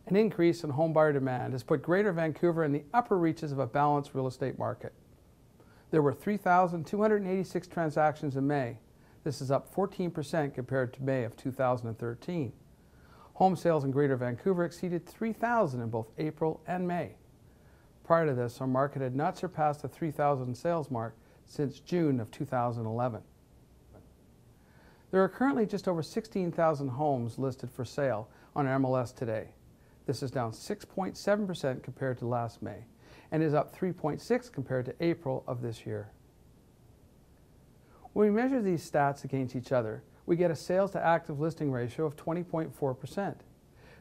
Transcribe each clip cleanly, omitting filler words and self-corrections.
An increase in homebuyer demand has put Greater Vancouver in the upper reaches of a balanced real estate market. There were 3,286 transactions in May. This is up 14% compared to May of 2013. Home sales in Greater Vancouver exceeded 3,000 in both April and May. Prior to this, our market had not surpassed the 3,000 sales mark since June of 2011. There are currently just over 16,000 homes listed for sale on MLS today. This is down 6.7% compared to last May and is up 3.6% compared to April of this year. When we measure these stats against each other, we get a sales to active listing ratio of 20.4%.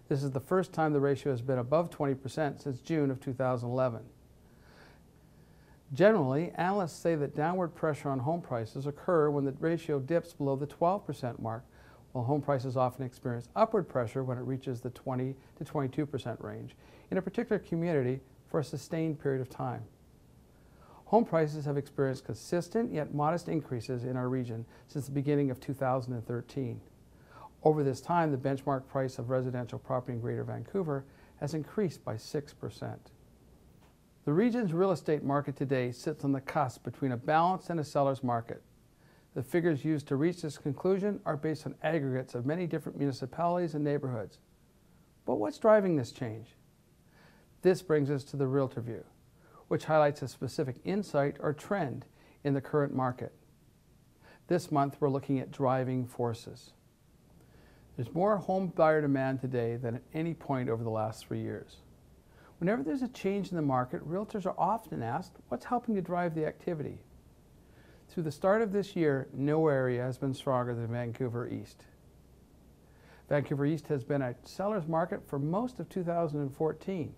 This is the first time the ratio has been above 20% since June of 2011. Generally, analysts say that downward pressure on home prices occur when the ratio dips below the 12% mark, while home prices often experience upward pressure when it reaches the 20 to 22% range in a particular community for a sustained period of time. Home prices have experienced consistent yet modest increases in our region since the beginning of 2013. Over this time, the benchmark price of residential property in Greater Vancouver has increased by 6%. The region's real estate market today sits on the cusp between a balanced and a seller's market. The figures used to reach this conclusion are based on aggregates of many different municipalities and neighborhoods. But what's driving this change? This brings us to the Realtor View, which highlights a specific insight or trend in the current market. This month, we're looking at driving forces. There's more home buyer demand today than at any point over the last 3 years. Whenever there's a change in the market, realtors are often asked, what's helping to drive the activity? Through the start of this year, no area has been stronger than Vancouver East. Vancouver East has been a seller's market for most of 2014.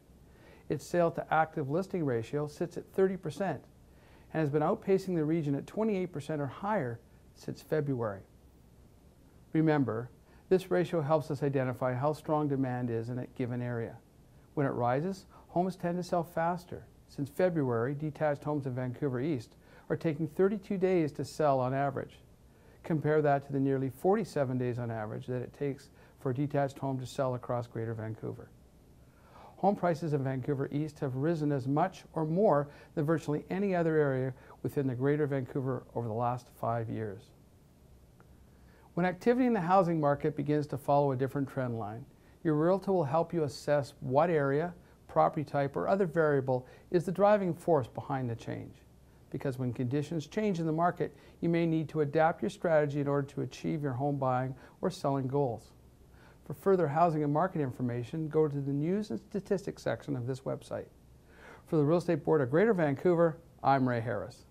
Its sale to active listing ratio sits at 30% and has been outpacing the region at 28% or higher since February. Remember, this ratio helps us identify how strong demand is in a given area. When it rises, homes tend to sell faster. Since February, detached homes in Vancouver East are taking 32 days to sell on average. Compare that to the nearly 47 days on average that it takes for a detached home to sell across Greater Vancouver. Home prices in Vancouver East have risen as much or more than virtually any other area within the Greater Vancouver over the last 5 years. When activity in the housing market begins to follow a different trend line, your realtor will help you assess what area, property type, or other variable is the driving force behind the change. Because when conditions change in the market, you may need to adapt your strategy in order to achieve your home buying or selling goals. For further housing and market information, go to the News and Statistics section of this website. For the Real Estate Board of Greater Vancouver, I'm Ray Harris.